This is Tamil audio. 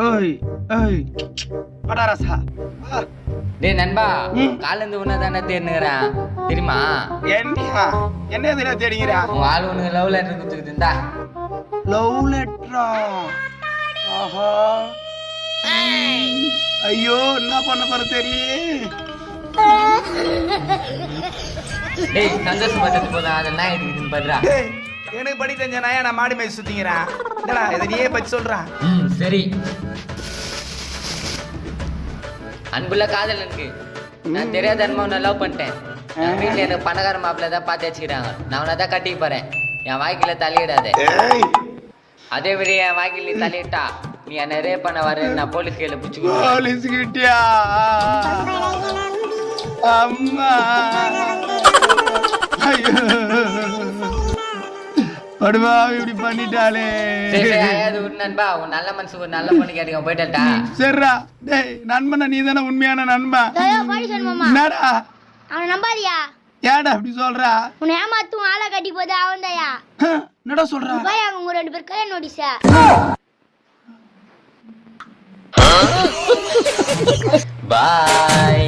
ஓய் ஓய் வாடா ராசா வா. டேய் நண்பா கால இருந்து உன்ன தானே தேடினுறேன் தெரியுமா? என்ன இதுல தேடிங்கறா? உன் ஆள் உனக்கு லவ் லெட்டர் கொடுத்துக்கிட்டுண்டா. லவ் லெட்டரா? ஆஹா ஐயோ என்ன பண்ண போற தெரியலையே. டேய் சந்தோஷப்பட்டது போதும் அதெல்லாம் இருக்குதுன்னு பண்றா. டேய் எனக்கு படி தெரிஞ்ச நாயா நான் மாடி மேய்ச்சி சுத்திங்கிறேன். என்னடா இதை நீயே பத்தி சொல்றான். சரி அன்புள்ள காதலனுக்கு நான் தெரியாத அன்பா உன்னை லவ் பண்ணிட்டேன். என் வீட்டில் எனக்கு பணக்கார மாப்பிள்ள தான் பார்த்து வச்சுக்கிறாங்க. நான் உன்னை தான் கட்டிக்க போறேன். என் வாழ்க்கையில தலையிடாத. அதே மாதிரி என் வாழ்க்கையில் நீ தலையிட்டா நீ என்ன ரேப் பண்ண வர நான் போலீஸ் கையில பிடிச்சிக்கோ. போலீஸ் கிட்டியா? அம்மா ஐயோ படுவா இப்படி பண்ணிட்டாளே. நண்பா உன் நல்ல மனசு ஒரு நல்ல பொண்ணு கேட்டுக்க போயிட்டா. சரிடா டேய் நண்பனா நீ தானே உண்மையான நண்பன். என்னடா அவனை நம்பாதியா? ஏடா அப்படி சொல்றா? உன்னை ஏமாத்தும் ஆளை கட்டி போது அவன்தாயா. என்னடா சொல்றா? போய் அவங்க உங்க 2 பேர் கல்யாணம் நோட்டீஸா. பாய்.